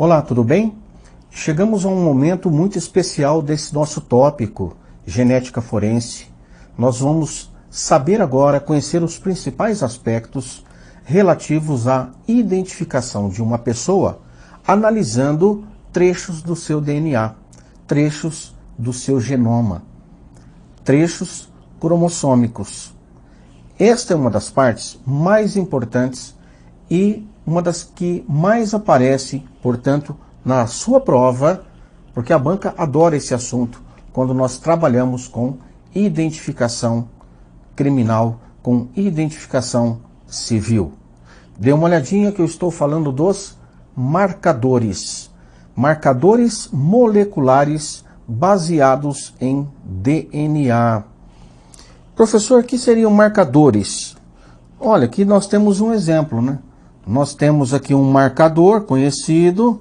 Olá, tudo bem? Chegamos a um momento muito especial desse nosso tópico, genética forense. Nós vamos saber agora, conhecer os principais aspectos relativos à identificação de uma pessoa, analisando trechos do seu DNA, trechos do seu genoma, trechos cromossômicos. Esta é uma das partes mais importantes e uma das que mais aparece, portanto, na sua prova, porque a banca adora esse assunto quando nós trabalhamos com identificação criminal, com identificação civil. Dê uma olhadinha que eu estou falando dos marcadores. Marcadores moleculares baseados em DNA. Professor, o que seriam marcadores? Olha, aqui nós temos um exemplo, né? Nós temos aqui um marcador conhecido,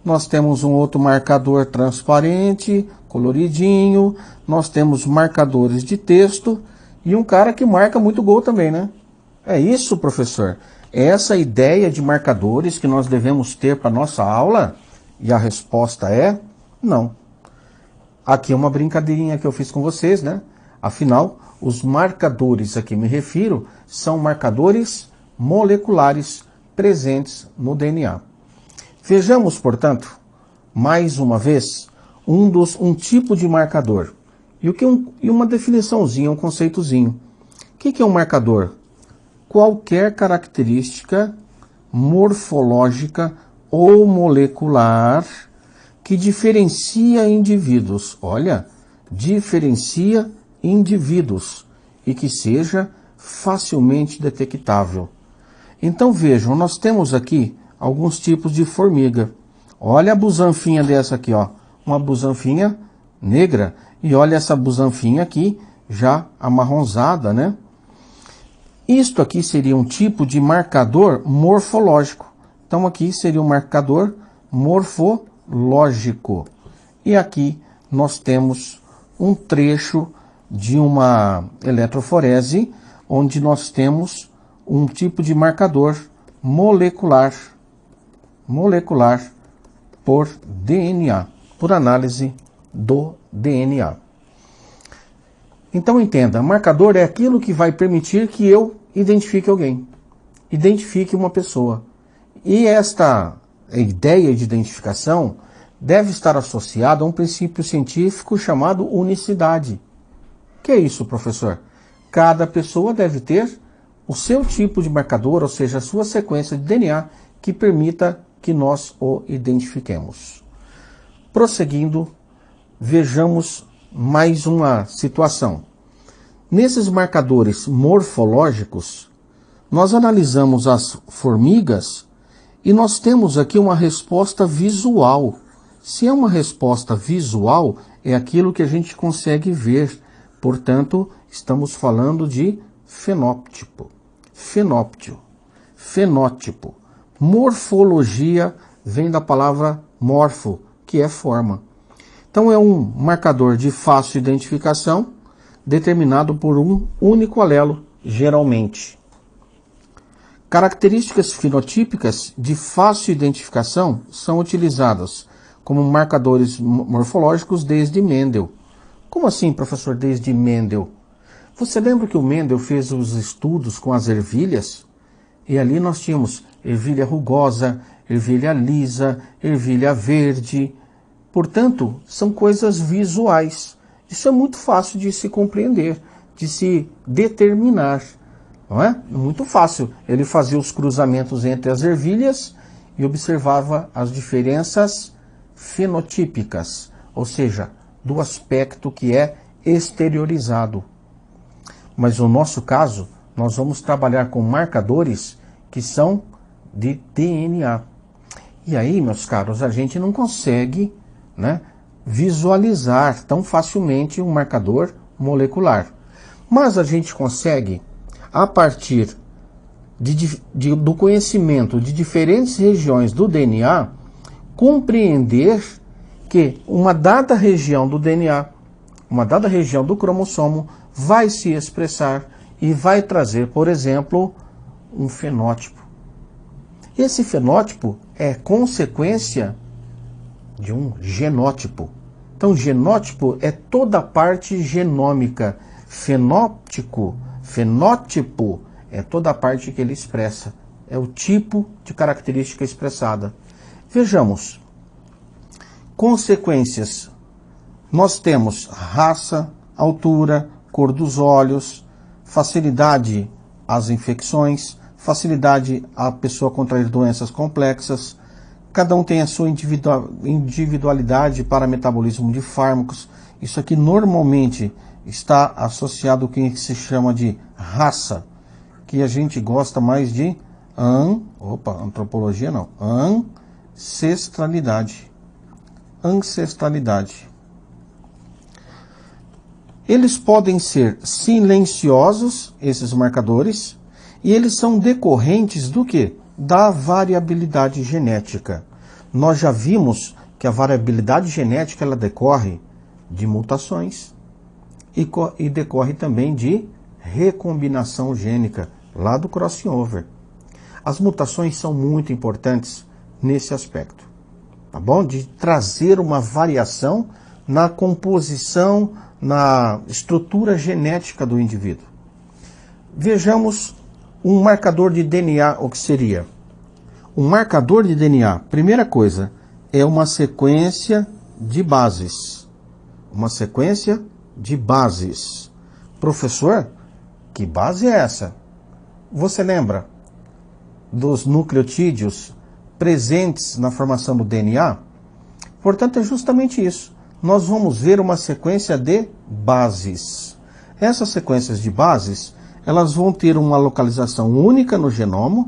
nós temos um outro marcador transparente, coloridinho, nós temos marcadores de texto e um cara que marca muito gol também, né? É isso, professor? É essa ideia de marcadores que nós devemos ter para nossa aula? E a resposta é não. Aqui é uma brincadeirinha que eu fiz com vocês, né? Afinal, os marcadores a que me refiro são marcadores moleculares presentes no DNA. Vejamos, portanto, mais uma vez, um tipo de marcador. E uma definiçãozinha, um conceitozinho. O que é um marcador? Qualquer característica morfológica ou molecular que diferencia indivíduos. Olha, diferencia indivíduos e que seja facilmente detectável. Então vejam, nós temos aqui alguns tipos de formiga. Olha a busanfinha dessa aqui, ó, uma busanfinha negra. E olha essa busanfinha aqui, já amarronzada, né? Isto aqui seria um tipo de marcador morfológico. Então aqui seria um marcador morfológico. E aqui nós temos um trecho de uma eletroforese, onde nós temos um tipo de marcador molecular por DNA, por análise do DNA. Então entenda, marcador é aquilo que vai permitir que eu identifique alguém, identifique uma pessoa. E esta ideia de identificação deve estar associada a um princípio científico chamado unicidade. Que é isso, professor? Cada pessoa deve ter o seu tipo de marcador, ou seja, a sua sequência de DNA, que permita que nós o identifiquemos. Prosseguindo, vejamos mais uma situação. Nesses marcadores morfológicos, nós analisamos as formigas e nós temos aqui uma resposta visual. Se é uma resposta visual, é aquilo que a gente consegue ver. Portanto, estamos falando de fenótipo. Fenótipo. Morfologia vem da palavra morfo, que é forma. Então é um marcador de fácil identificação, determinado por um único alelo, geralmente. Características fenotípicas de fácil identificação são utilizadas como marcadores morfológicos desde Mendel. Como assim, professor, desde Mendel? Você lembra que o Mendel fez os estudos com as ervilhas? E ali nós tínhamos ervilha rugosa, ervilha lisa, ervilha verde. Portanto, são coisas visuais. Isso é muito fácil de se compreender, de se determinar. Não é? Muito fácil. Ele fazia os cruzamentos entre as ervilhas e observava as diferenças fenotípicas, ou seja, do aspecto que é exteriorizado. Mas no nosso caso, nós vamos trabalhar com marcadores que são de DNA. E aí, meus caros, a gente não consegue, né, visualizar tão facilmente um marcador molecular. Mas a gente consegue, a partir do conhecimento de diferentes regiões do DNA, compreender que uma dada região do DNA, uma dada região do cromossomo, vai se expressar e vai trazer, por exemplo, um fenótipo. Esse fenótipo é consequência de um genótipo. Então, genótipo é toda a parte genômica. Fenótipo é toda a parte que ele expressa. É o tipo de característica expressada. Vejamos. Consequências. Nós temos raça, altura, cor dos olhos, facilidade às infecções, facilidade a pessoa contrair doenças complexas. Cada um tem a sua individualidade para metabolismo de fármacos. Isso aqui normalmente está associado ao que se chama de raça, que a gente gosta mais de antropologia não, ancestralidade. Ancestralidade. Eles podem ser silenciosos, esses marcadores, e eles são decorrentes do quê? Da variabilidade genética. Nós já vimos que a variabilidade genética ela decorre de mutações e decorre também de recombinação gênica, lá do crossover. As mutações são muito importantes nesse aspecto, tá bom? De trazer uma variação na composição, na estrutura genética do indivíduo. Vejamos um marcador de DNA, o que seria? Um marcador de DNA, primeira coisa, é uma sequência de bases. Uma sequência de bases. Professor, que base é essa? Você lembra dos nucleotídeos presentes na formação do DNA? Portanto, é justamente isso. Nós vamos ver uma sequência de bases. Essas sequências de bases, elas vão ter uma localização única no genoma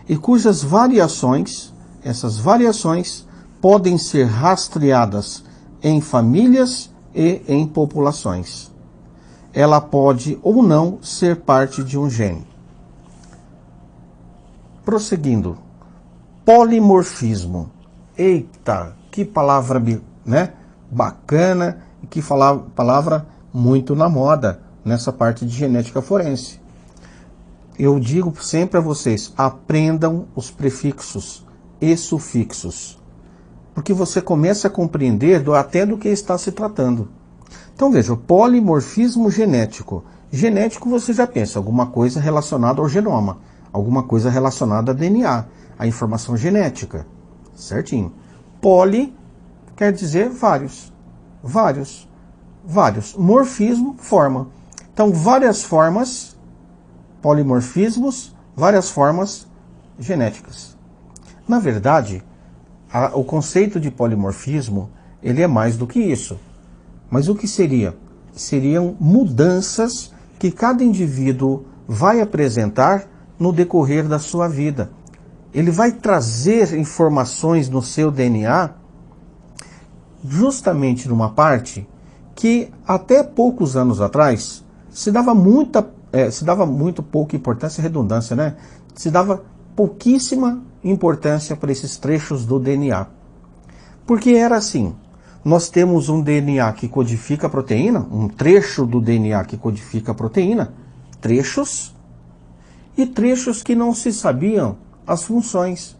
e cujas variações, essas variações, podem ser rastreadas em famílias e em populações. Ela pode ou não ser parte de um gene. Prosseguindo. Polimorfismo. Eita, que palavra, né? Bacana e que palavra muito na moda nessa parte de genética forense. Eu digo sempre a vocês, aprendam os prefixos e sufixos, porque você começa a compreender até do que está se tratando. Então veja, o polimorfismo genético. Genético você já pensa, alguma coisa relacionada ao genoma, alguma coisa relacionada a DNA, a informação genética, certinho. Poli quer dizer vários, vários, vários. Morfismo, forma. Então várias formas, polimorfismos, várias formas genéticas. Na verdade, o conceito de polimorfismo, ele é mais do que isso. Mas o que seria? Seriam mudanças que cada indivíduo vai apresentar no decorrer da sua vida. Ele vai trazer informações no seu DNA justamente numa parte que até poucos anos atrás se dava muito pouca importância, redundância, né? Se dava pouquíssima importância para esses trechos do DNA. Porque era assim, nós temos um DNA que codifica a proteína, um trecho do DNA que codifica a proteína, trechos, e trechos que não se sabiam as funções,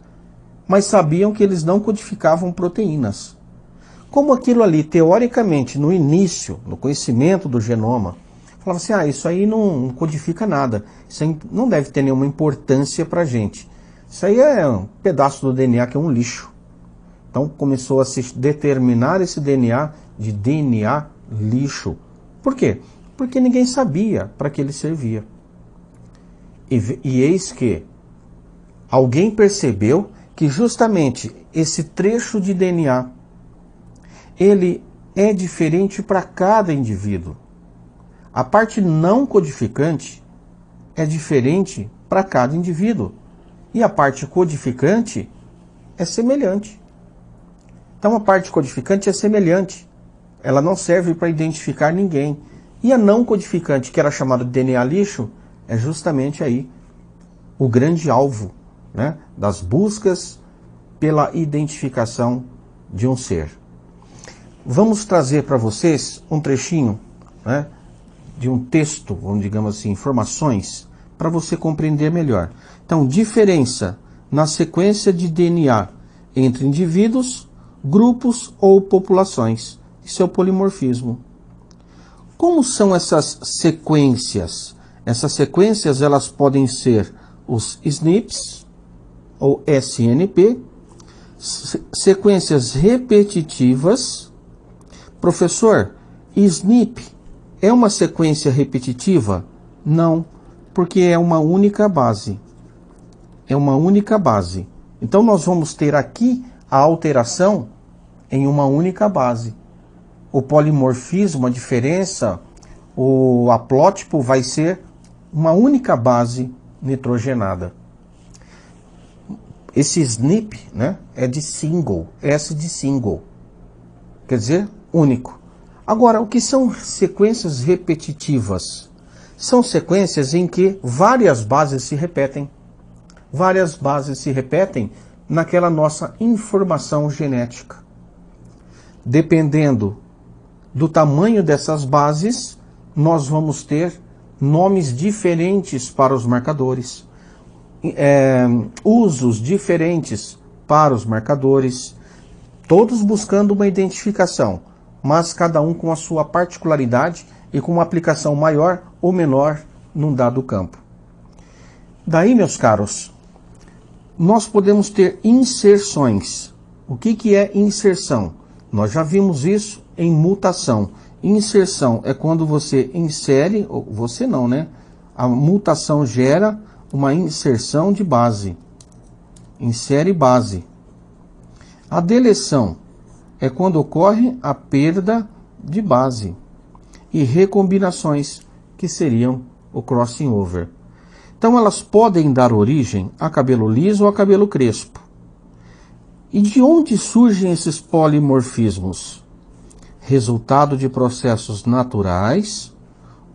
mas sabiam que eles não codificavam proteínas. Como aquilo ali, teoricamente, no início, no conhecimento do genoma, falava assim, isso aí não codifica nada, isso aí não deve ter nenhuma importância para a gente. Isso aí é um pedaço do DNA que é um lixo. Então começou a se determinar esse DNA de DNA lixo. Por quê? Porque ninguém sabia para que ele servia. E eis que alguém percebeu que justamente esse trecho de DNA, ele é diferente para cada indivíduo. A parte não codificante é diferente para cada indivíduo. E a parte codificante é semelhante. Então a parte codificante é semelhante. Ela não serve para identificar ninguém. E a não codificante, que era chamada de DNA lixo, é justamente aí o grande alvo, né, das buscas pela identificação de um ser. Vamos trazer para vocês um trechinho, né, de um texto, vamos digamos assim, informações, para você compreender melhor. Então, diferença na sequência de DNA entre indivíduos, grupos ou populações. Isso é o polimorfismo. Como são essas sequências? Essas sequências elas podem ser os SNPs ou SNP, sequências repetitivas. Professor, SNP é uma sequência repetitiva? Não, porque é uma única base. É uma única base. Então nós vamos ter aqui a alteração em uma única base. O polimorfismo, a diferença, o haplótipo vai ser uma única base nitrogenada. Esse SNP, né, é de single, S de single, quer dizer, único. Agora, o que são sequências repetitivas? São sequências em que várias bases se repetem. Várias bases se repetem naquela nossa informação genética. Dependendo do tamanho dessas bases, nós vamos ter nomes diferentes para os marcadores, usos diferentes para os marcadores, todos buscando uma identificação, mas cada um com a sua particularidade e com uma aplicação maior ou menor num dado campo. Daí, meus caros, nós podemos ter inserções. O que é inserção? Nós já vimos isso em mutação. Inserção é quando você insere, ou você não, né? A mutação gera uma inserção de base. Insere base. A deleção é quando ocorre a perda de base. E recombinações, que seriam o crossing over. Então elas podem dar origem a cabelo liso ou a cabelo crespo. E de onde surgem esses polimorfismos? Resultado de processos naturais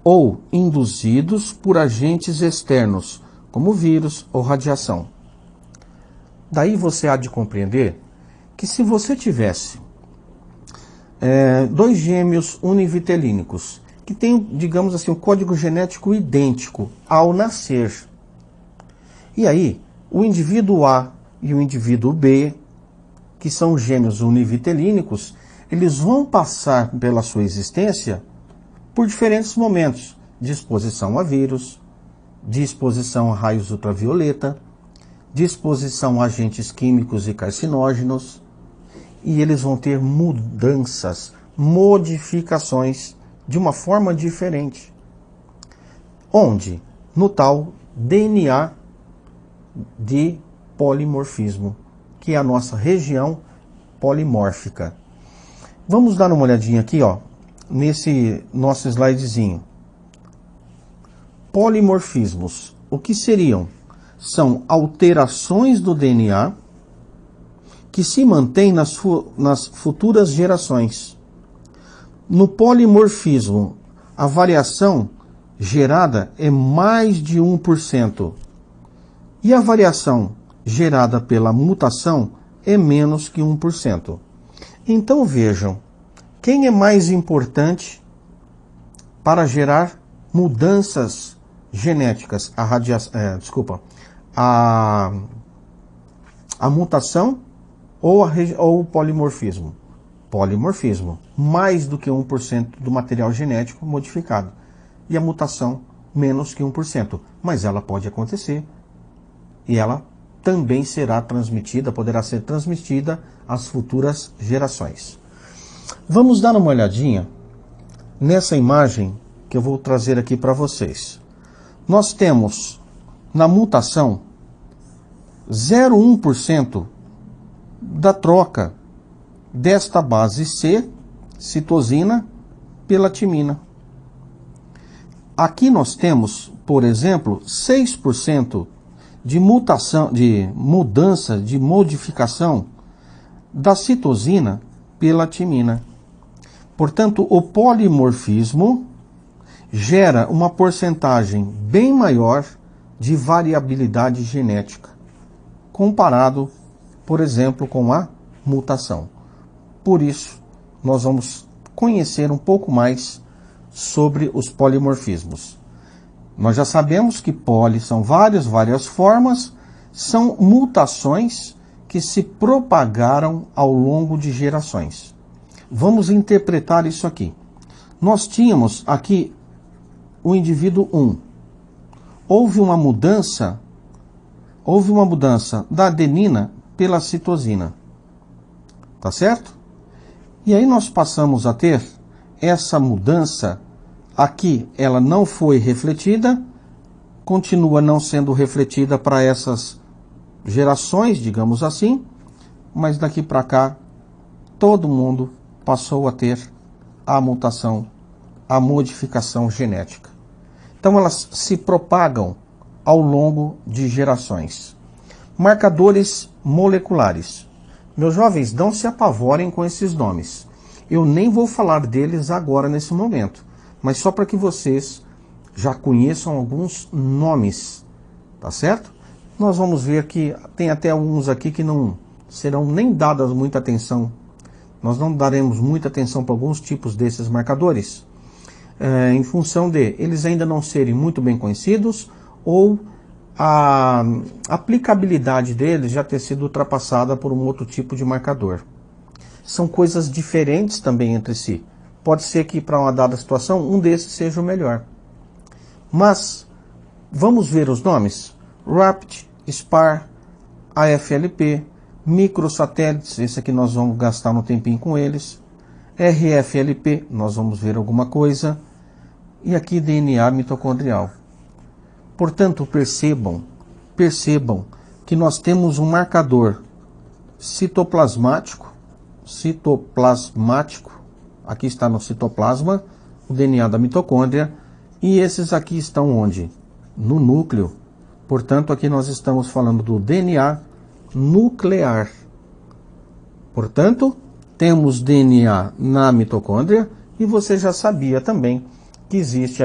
ou induzidos por agentes externos, como vírus ou radiação. Daí você há de compreender que se você tivesse dois gêmeos univitelínicos, que têm, digamos assim, um código genético idêntico ao nascer, e aí o indivíduo A e o indivíduo B, que são gêmeos univitelínicos, eles vão passar pela sua existência por diferentes momentos de exposição a vírus, de exposição a raios ultravioleta, de exposição a agentes químicos e carcinógenos, e eles vão ter mudanças, modificações de uma forma diferente. Onde? No tal DNA de polimorfismo, que é a nossa região polimórfica. Vamos dar uma olhadinha aqui, ó, nesse nosso slidezinho. Polimorfismos. O que seriam? São alterações do DNA que se mantêm nas futuras gerações. No polimorfismo, a variação gerada é mais de 1%. E a variação gerada pela mutação é menos que 1%. Então vejam, quem é mais importante para gerar mudanças genéticas? A mutação ou o polimorfismo? Polimorfismo, mais do que 1% do material genético modificado. E a mutação, menos que 1%. Mas ela pode acontecer. E ela também será transmitida, poderá ser transmitida às futuras gerações. Vamos dar uma olhadinha nessa imagem que eu vou trazer aqui para vocês. Nós temos na mutação 0,1% da troca desta base C, citosina, pela timina. Aqui nós temos, por exemplo, 6% de mudança, de modificação da citosina pela timina. Portanto, o polimorfismo gera uma porcentagem bem maior de variabilidade genética, comparado, por exemplo, com a mutação. Por isso, nós vamos conhecer um pouco mais sobre os polimorfismos. Nós já sabemos que poli são várias formas, são mutações que se propagaram ao longo de gerações. Vamos interpretar isso aqui. Nós tínhamos aqui o indivíduo 1. Houve uma mudança da adenina pela citosina. Tá certo? E aí nós passamos a ter essa mudança aqui, ela não foi refletida, continua não sendo refletida para essas gerações, digamos assim, mas daqui para cá todo mundo passou a ter a mutação, a modificação genética. Então elas se propagam ao longo de gerações. Marcadores moleculares. Meus jovens, não se apavorem com esses nomes. Eu nem vou falar deles agora nesse momento, mas só para que vocês já conheçam alguns nomes, tá certo? Nós vamos ver que tem até alguns aqui que não serão nem dadas muita atenção. Nós não daremos muita atenção para alguns tipos desses marcadores, em função de eles ainda não serem muito bem conhecidos ou a aplicabilidade deles já ter sido ultrapassada por um outro tipo de marcador. São coisas diferentes também entre si. Pode ser que para uma dada situação um desses seja o melhor. Mas vamos ver os nomes. RAPT, SPAR, AFLP, microsatélites, esse aqui nós vamos gastar um tempinho com eles. RFLP, nós vamos ver alguma coisa. E aqui DNA mitocondrial. Portanto, percebam que nós temos um marcador citoplasmático, aqui está no citoplasma, o DNA da mitocôndria, e esses aqui estão onde? No núcleo. Portanto, aqui nós estamos falando do DNA nuclear. Portanto, temos DNA na mitocôndria, e você já sabia também que existe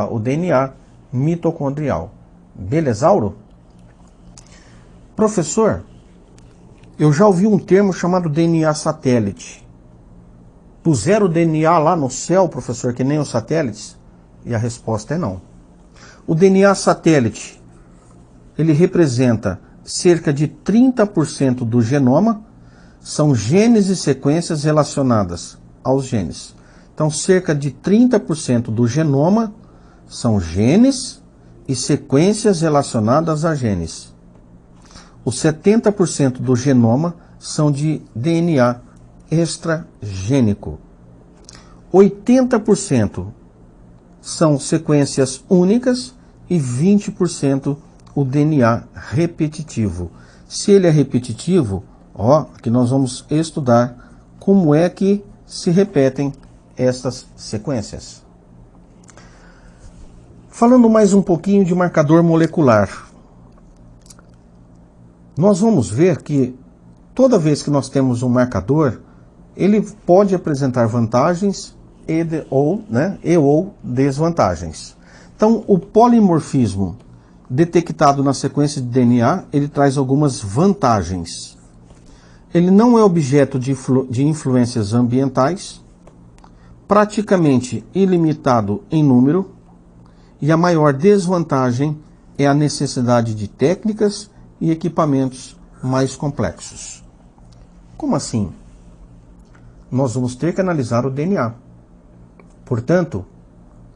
o DNA mitocondrial. Belezauro? Professor, eu já ouvi um termo chamado DNA satélite. Puseram o DNA lá no céu, professor, que nem os satélites? E a resposta é não. O DNA satélite, ele representa cerca de 30% do genoma, são genes e sequências relacionadas aos genes. Então, cerca de 30% do genoma são genes e sequências relacionadas a genes. Os 70% do genoma são de DNA extragênico. 80% são sequências únicas e 20% o DNA repetitivo. Se ele é repetitivo, aqui nós vamos estudar como é que se repetem estas sequências. Falando mais um pouquinho de marcador molecular, nós vamos ver que toda vez que nós temos um marcador, ele pode apresentar vantagens ou desvantagens. Então, o polimorfismo detectado na sequência de DNA, ele traz algumas vantagens. Ele não é objeto de influências ambientais, praticamente ilimitado em número, e a maior desvantagem é a necessidade de técnicas e equipamentos mais complexos. Como assim? Nós vamos ter que analisar o DNA. Portanto,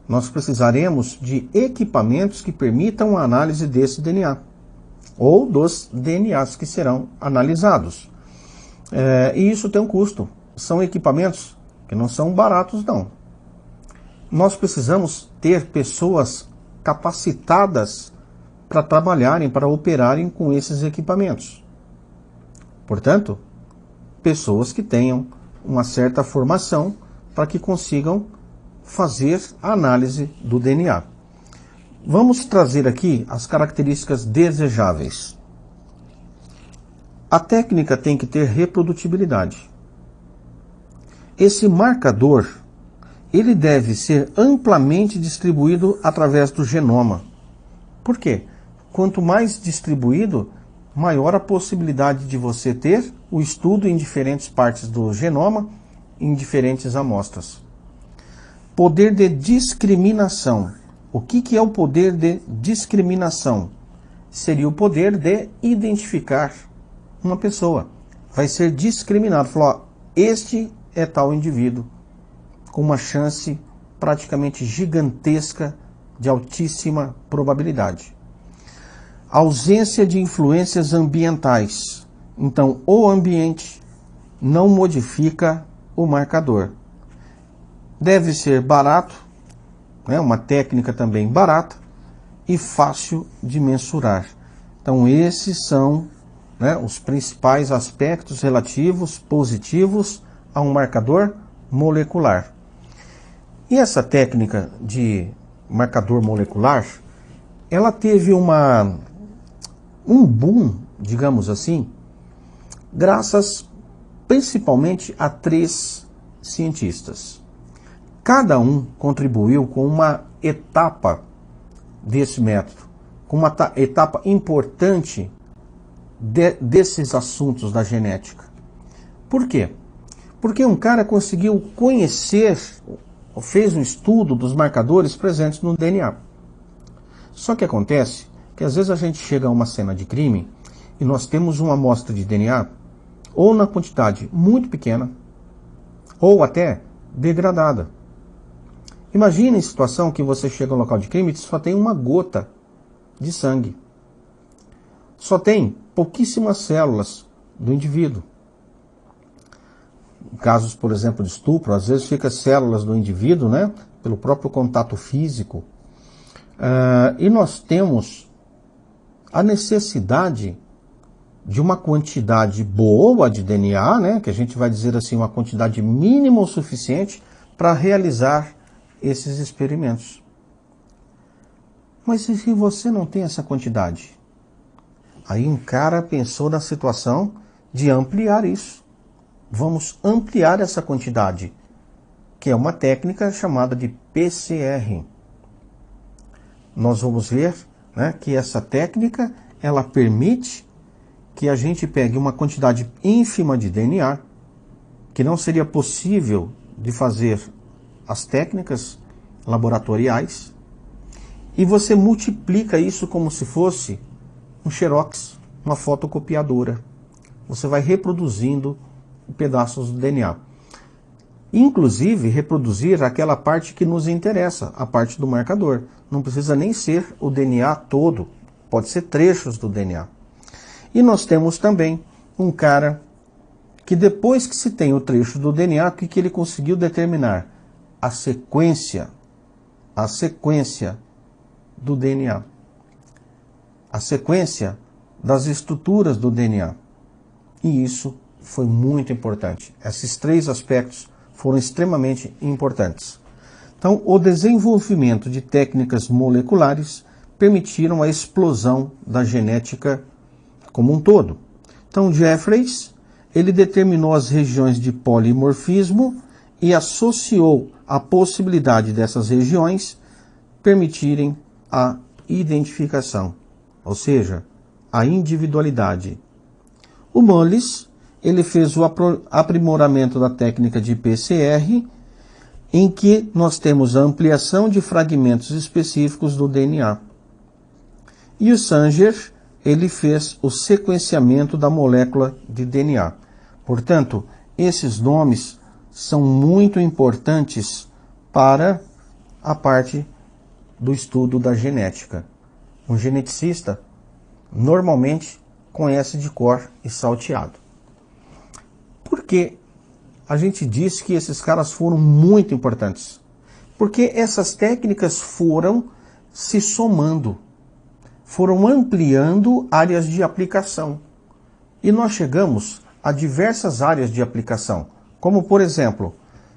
nós precisaremos de equipamentos que permitam a análise desse DNA, ou dos DNAs que serão analisados. E isso tem um custo. São equipamentos que não são baratos, não. Nós precisamos ter pessoas capacitadas para trabalharem, para operarem com esses equipamentos. Portanto, pessoas que tenham uma certa formação para que consigam fazer a análise do DNA. Vamos trazer aqui as características desejáveis. A técnica tem que ter reprodutibilidade. Esse marcador, ele deve ser amplamente distribuído através do genoma. Por quê? Quanto mais distribuído, maior a possibilidade de você ter o estudo em diferentes partes do genoma, em diferentes amostras. Poder de discriminação. O que é o poder de discriminação? Seria o poder de identificar uma pessoa. Vai ser discriminado. Falar, ó, este é tal indivíduo, com uma chance praticamente gigantesca de altíssima probabilidade. Ausência de influências ambientais. Então, o ambiente não modifica o marcador. Deve ser barato, né, uma técnica também barata e fácil de mensurar. Então, esses são, né, os principais aspectos relativos, positivos, a um marcador molecular. E essa técnica de marcador molecular, ela teve um boom, digamos assim, graças principalmente a 3 cientistas. Cada um contribuiu com uma etapa desse método, com uma etapa importante desses assuntos da genética. Por quê? Porque um cara conseguiu conhecer, fez um estudo dos marcadores presentes no DNA. Só que acontece que às vezes a gente chega a uma cena de crime e nós temos uma amostra de DNA ou na quantidade muito pequena ou até degradada. Imagine a situação que você chega ao local de crime e só tem uma gota de sangue. Só tem pouquíssimas células do indivíduo. Em casos, por exemplo, de estupro, às vezes fica células do indivíduo, né, pelo próprio contato físico. E nós temos a necessidade de uma quantidade boa de DNA, né, que a gente vai dizer assim, uma quantidade mínima o suficiente para realizar esses experimentos. Mas e se você não tem essa quantidade? Aí um cara pensou na situação de ampliar isso. Vamos ampliar essa quantidade, que é uma técnica chamada de PCR. Nós vamos ver, né, que essa técnica, ela permite que a gente pegue uma quantidade ínfima de DNA, que não seria possível de fazer as técnicas laboratoriais, e você multiplica isso como se fosse um xerox, uma fotocopiadora. Você vai reproduzindo pedaços do DNA. Inclusive, reproduzir aquela parte que nos interessa, a parte do marcador. Não precisa nem ser o DNA todo, pode ser trechos do DNA. E nós temos também um cara que depois que se tem o trecho do DNA, o que ele conseguiu determinar? A sequência do DNA. A sequência das estruturas do DNA. E isso foi muito importante. Esses 3 aspectos foram extremamente importantes. Então, o desenvolvimento de técnicas moleculares permitiram a explosão da genética como um todo. Então, Jeffreys, ele determinou as regiões de polimorfismo e associou a possibilidade dessas regiões permitirem a identificação, ou seja, a individualidade. O Mullis, ele fez o aprimoramento da técnica de PCR, em que nós temos a ampliação de fragmentos específicos do DNA. E o Sanger, ele fez o sequenciamento da molécula de DNA. Portanto, esses nomes são muito importantes para a parte do estudo da genética. Um geneticista normalmente conhece de cor e salteado. Por que a gente diz que esses caras foram muito importantes? Porque essas técnicas foram se somando, foram ampliando áreas de aplicação. E nós chegamos a diversas áreas de aplicação, como, por exemplo,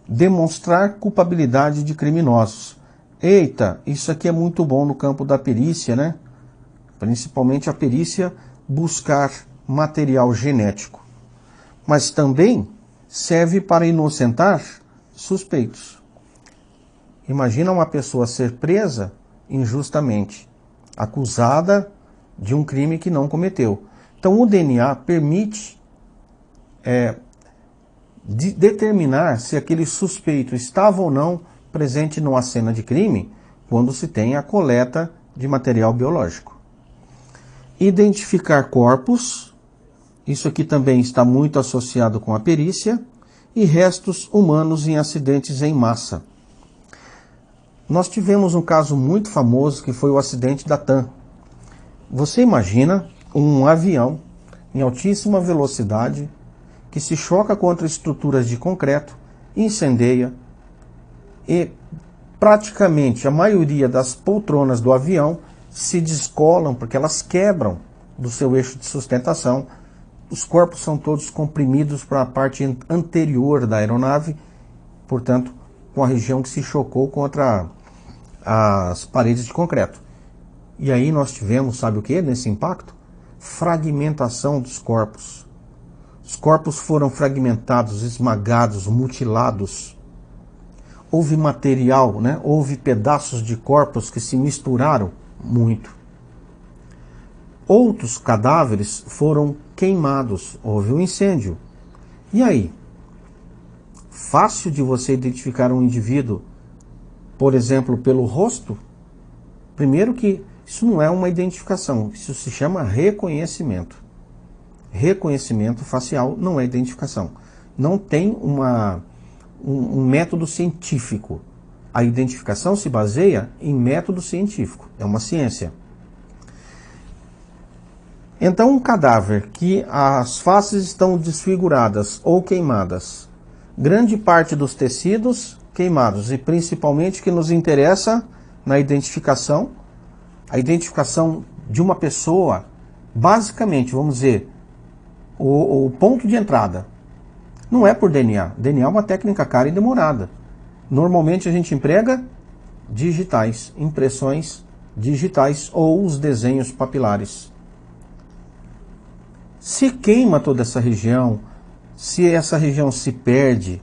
demonstrar culpabilidade de criminosos. Eita, isso aqui é muito bom no campo da perícia, né? Principalmente a perícia buscar material genético. Mas também serve para inocentar suspeitos. Imagina uma pessoa ser presa injustamente, acusada de um crime que não cometeu. Então o DNA permite determinar se aquele suspeito estava ou não presente numa cena de crime quando se tem a coleta de material biológico. Identificar corpos Isso aqui também está muito associado com a perícia. E restos humanos em acidentes em massa. Nós tivemos um caso muito famoso que foi o acidente da TAM. Você imagina um avião em altíssima velocidade que se choca contra estruturas de concreto, incendeia e praticamente a maioria das poltronas do avião se descolam porque elas quebram do seu eixo de sustentação. Os corpos são todos comprimidos para a parte anterior da aeronave, portanto, com a região que se chocou contra as paredes de concreto. E aí nós tivemos, sabe o que nesse impacto? Fragmentação dos corpos. Os corpos foram fragmentados, esmagados, mutilados. Houve material, né? Houve pedaços de corpos que se misturaram muito. Outros cadáveres foram queimados, houve um incêndio. E aí? Fácil de você identificar um indivíduo, por exemplo, pelo rosto? Primeiro que isso não é uma identificação, isso se chama reconhecimento. Reconhecimento facial não é identificação. Não tem um método científico. A identificação se baseia em método científico, é uma ciência. Então, um cadáver que as faces estão desfiguradas ou queimadas, grande parte dos tecidos queimados, e principalmente que nos interessa na identificação, a identificação de uma pessoa, basicamente, vamos dizer, o ponto de entrada, não é por DNA. DNA é uma técnica cara e demorada. Normalmente a gente emprega digitais, impressões digitais ou os desenhos papilares. Se queima toda essa região, se essa região se perde,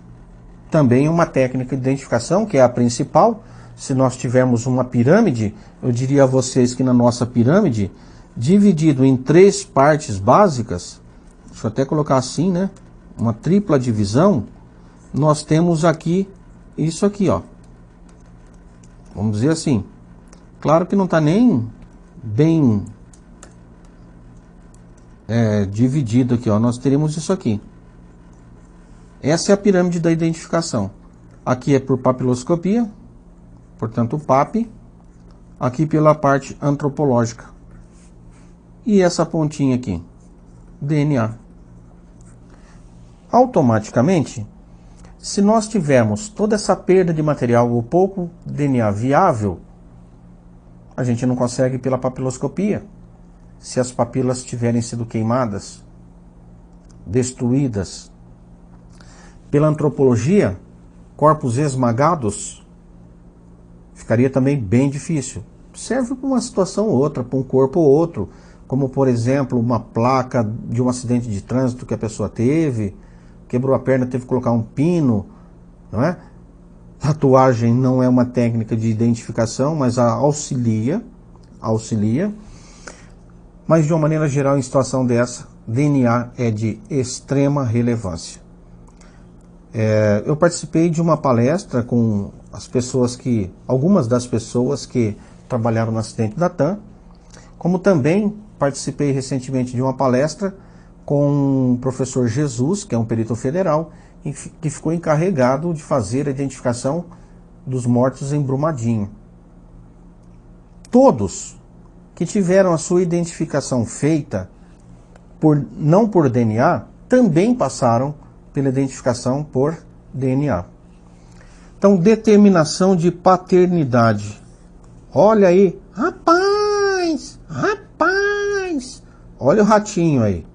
também uma técnica de identificação, que é a principal. Se nós tivermos uma pirâmide, eu diria a vocês que na nossa pirâmide, dividido em 3 partes básicas, deixa eu até colocar assim, né? Uma tripla divisão, nós temos aqui, isso aqui, ó. Vamos dizer assim. Claro que não está nem bem dividido aqui, ó. Nós teremos isso aqui. Essa é a pirâmide da identificação. Aqui é por papiloscopia, portanto o PAP. Aqui pela parte antropológica. E essa pontinha aqui, DNA. Automaticamente, se nós tivermos toda essa perda de material ou pouco DNA viável, a gente não consegue pela papiloscopia. Se as papilas tiverem sido queimadas, destruídas. Pela antropologia, corpos esmagados, ficaria também bem difícil. Serve para uma situação ou outra, para um corpo ou outro, como por exemplo uma placa de um acidente de trânsito que a pessoa teve, quebrou a perna, teve que colocar um pino, não é? Tatuagem não é uma técnica de identificação, mas auxilia. Mas de uma maneira geral, em situação dessa, DNA é de extrema relevância. Eu participei de uma palestra com algumas das pessoas que trabalharam no acidente da TAM, como também participei recentemente de uma palestra com o professor Jesus, que é um perito federal, que ficou encarregado de fazer a identificação dos mortos em Brumadinho. Todos que tiveram a sua identificação feita não por DNA, também passaram pela identificação por DNA. Então, determinação de paternidade. Olha aí, rapaz, olha o ratinho aí.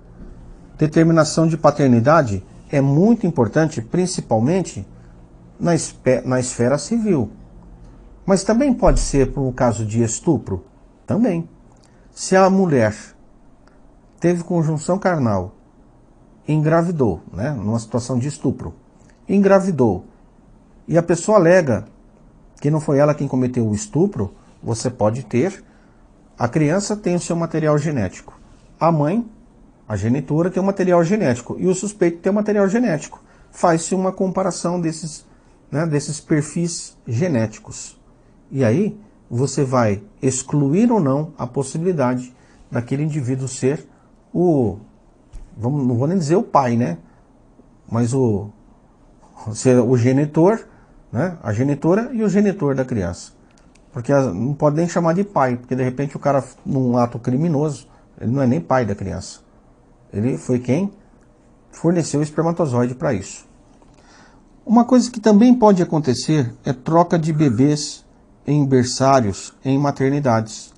Determinação de paternidade é muito importante, principalmente na esfera civil. Mas também pode ser por um caso de estupro. Também. Se a mulher teve conjunção carnal, engravidou, né, numa situação de estupro, engravidou, e a pessoa alega que não foi ela quem cometeu o estupro, você pode ter, a criança tem o seu material genético, a mãe, a genitora, tem o material genético, e o suspeito tem o material genético. Faz-se uma comparação desses perfis genéticos. E aí, você vai excluir ou não a possibilidade daquele indivíduo ser o não vou nem dizer o pai, né? Mas o genitor, né? A genitora e o genitor da criança. Porque não pode nem chamar de pai, porque de repente o cara, num ato criminoso, ele não é nem pai da criança. Ele foi quem forneceu o espermatozoide para isso. Uma coisa que também pode acontecer é troca de bebês em berçários, em maternidades.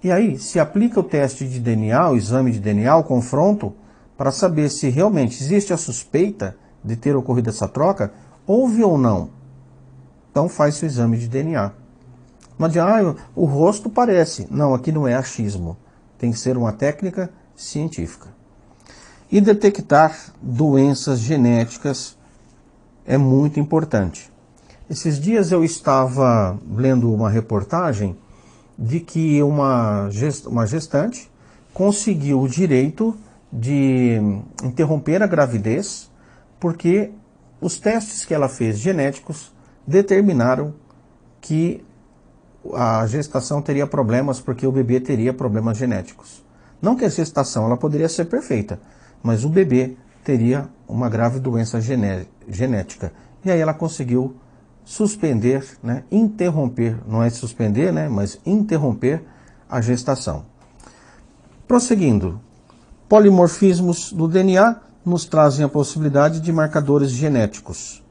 E aí, se aplica o teste de DNA, o exame de DNA, o confronto, para saber se realmente existe a suspeita de ter ocorrido essa troca, houve ou não. Então faz o exame de DNA. Não adianta, o rosto parece. Não, aqui não é achismo. Tem que ser uma técnica científica. E detectar doenças genéticas é muito importante. Esses dias eu estava lendo uma reportagem de que uma gestante conseguiu o direito de interromper a gravidez porque os testes que ela fez genéticos determinaram que a gestação teria problemas porque o bebê teria problemas genéticos. Não que a gestação ela poderia ser perfeita, mas o bebê teria uma grave doença genética. E aí ela conseguiu suspender, né, interromper, não é suspender, né, mas interromper a gestação. Prosseguindo, polimorfismos do DNA nos trazem a possibilidade de marcadores genéticos.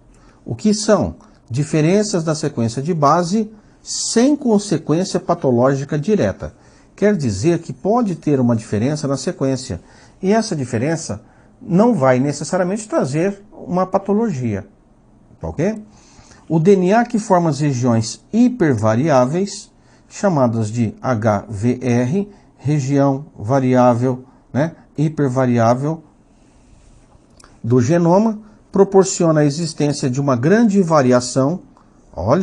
O que são? Diferenças da sequência de base sem consequência patológica direta. Quer dizer que pode ter uma diferença na sequência, e essa diferença não vai necessariamente trazer uma patologia. Ok? O DNA que forma as regiões hipervariáveis, chamadas de HVR, região variável, né, hipervariável do genoma, proporciona a existência de uma grande variação,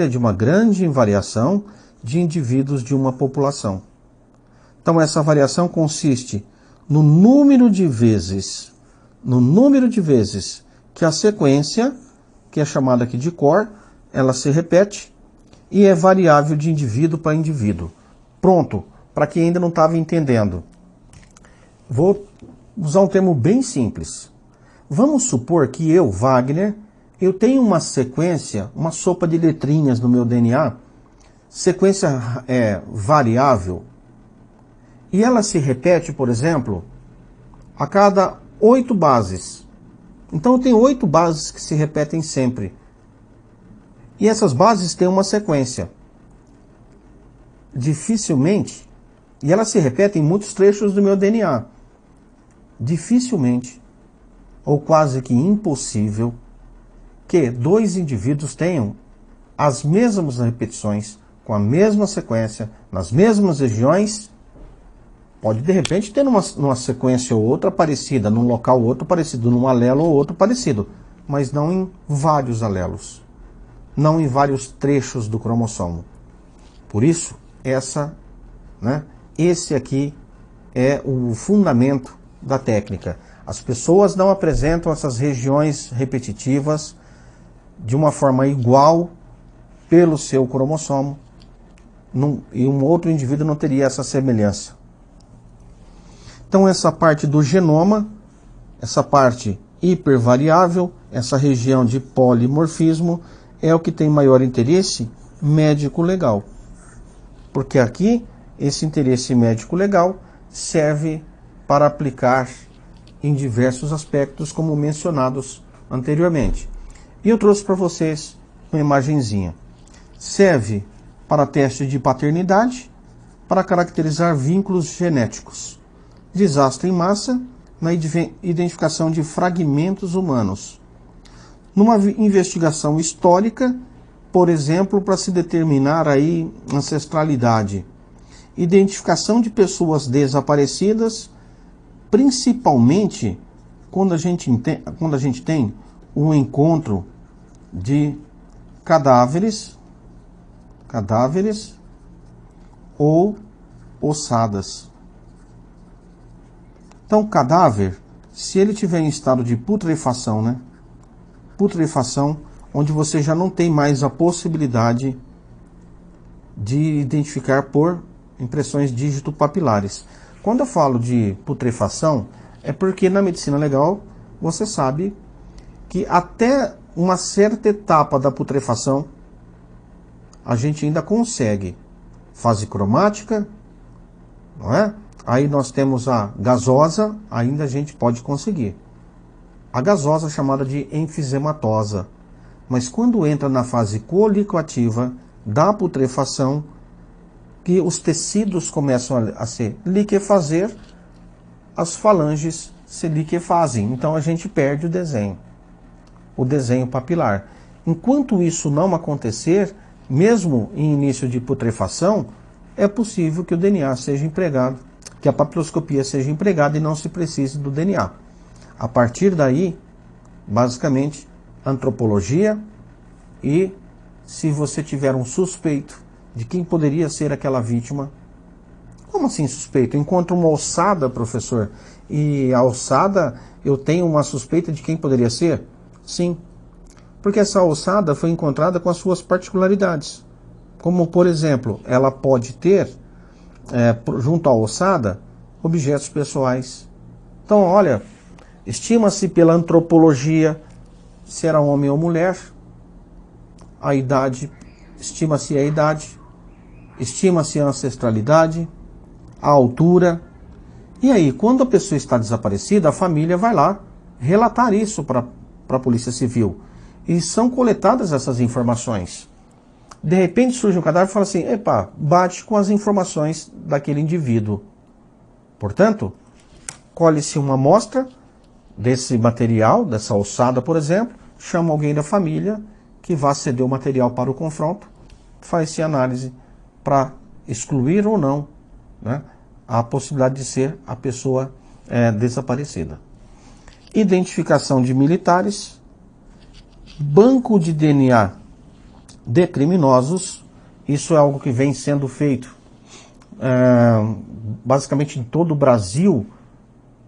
de uma grande variação de indivíduos de uma população. Então essa variação consiste no número de vezes que a sequência, que é chamada aqui de core, ela se repete e é variável de indivíduo para indivíduo. Pronto, para quem ainda não estava entendendo. Vou usar um termo bem simples. Vamos supor que eu, Wagner, eu tenho uma sequência, uma sopa de letrinhas no meu DNA, sequência variável, e ela se repete, por exemplo, a cada 8 bases. Então eu tenho 8 bases que se repetem sempre. E essas bases têm uma sequência. Dificilmente, e elas se repetem em muitos trechos do meu DNA. Dificilmente, ou quase que impossível, que 2 indivíduos tenham as mesmas repetições, com a mesma sequência, nas mesmas regiões. Pode de repente ter numa sequência ou outra parecida, num local ou outro parecido, num alelo ou outro parecido, mas não em vários alelos, não em vários trechos do cromossomo. Por isso, esse aqui é o fundamento da técnica. As pessoas não apresentam essas regiões repetitivas de uma forma igual pelo seu cromossomo, e um outro indivíduo não teria essa semelhança. Então essa parte do genoma, essa parte hipervariável, essa região de polimorfismo, é o que tem maior interesse médico-legal. Porque aqui, esse interesse médico-legal serve para aplicar em diversos aspectos, como mencionados anteriormente. E eu trouxe para vocês uma imagenzinha. Serve para teste de paternidade, para caracterizar vínculos genéticos. Desastre em massa na identificação de fragmentos humanos. Numa investigação histórica, por exemplo, para se determinar aí ancestralidade. Identificação de pessoas desaparecidas, principalmente quando a gente tem um encontro de cadáveres ou ossadas. Então, cadáver, se ele tiver em estado de putrefação, né? Putrefação, onde você já não tem mais a possibilidade de identificar por impressões dígito-papilares. Quando eu falo de putrefação, É porque na medicina legal você sabe que até uma certa etapa da putrefação a gente ainda consegue. Fase cromática, não é? Aí nós temos a gasosa, ainda a gente pode conseguir. A gasosa é chamada de enfisematosa. Mas quando entra na fase colicoativa da putrefação, que os tecidos começam a se liquefazer, as falanges se liquefazem. Então a gente perde o desenho papilar. Enquanto isso não acontecer, mesmo em início de putrefação, é possível que o DNA seja empregado, que a papiloscopia seja empregada e não se precise do DNA. A partir daí, basicamente, antropologia e, se você tiver um suspeito de quem poderia ser aquela vítima. Como assim suspeito? Eu encontro uma ossada, professor, e a ossada eu tenho uma suspeita de quem poderia ser? Sim. Porque essa ossada foi encontrada com as suas particularidades. Como, por exemplo, ela pode ter, junto à ossada, objetos pessoais. Então, olha, estima-se pela antropologia se era homem ou mulher, a idade, estima-se a idade, estima-se a ancestralidade, a altura. E aí, quando a pessoa está desaparecida, a família vai lá relatar isso para a Polícia Civil. E são coletadas essas informações. De repente surge um cadáver e fala assim, epa, bate com as informações daquele indivíduo. Portanto, colhe-se uma amostra desse material, dessa ossada, por exemplo, chama alguém da família que vá ceder o material para o confronto, faz-se análise para excluir ou não, né, a possibilidade de ser a pessoa desaparecida. Identificação de militares, banco de DNA de criminosos, isso é algo que vem sendo feito basicamente em todo o Brasil.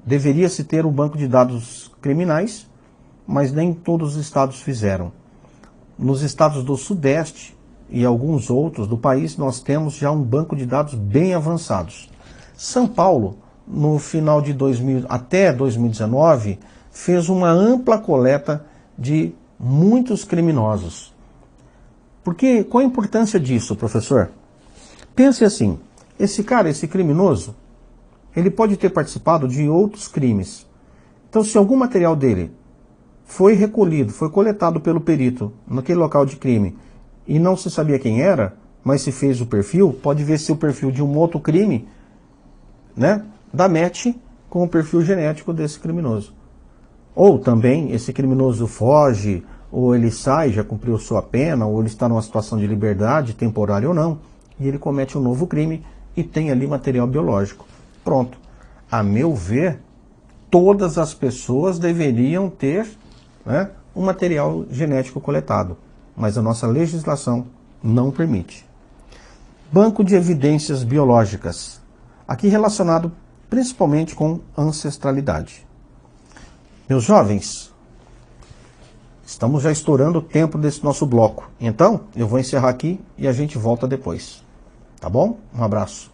Deveria-se ter um banco de dados criminais, mas nem todos os estados fizeram. Nos estados do Sudeste e alguns outros do país, nós temos já um banco de dados bem avançados. São Paulo, no final de até 2019, fez uma ampla coleta de muitos criminosos. Porque, qual a importância disso, professor? Pense assim, esse criminoso, ele pode ter participado de outros crimes. Então, se algum material dele foi recolhido, foi coletado pelo perito naquele local de crime e não se sabia quem era, mas se fez o perfil, pode ver se o perfil de um outro crime, né, dá match com o perfil genético desse criminoso. Ou também esse criminoso foge, ou ele sai, já cumpriu sua pena, ou ele está numa situação de liberdade, temporária ou não, e ele comete um novo crime e tem ali material biológico. Pronto. A meu ver, todas as pessoas deveriam ter, né, um material genético coletado, mas a nossa legislação não permite. Banco de evidências biológicas, aqui relacionado principalmente com ancestralidade. Meus jovens, estamos já estourando o tempo desse nosso bloco, então eu vou encerrar aqui e a gente volta depois. Tá bom? Um abraço.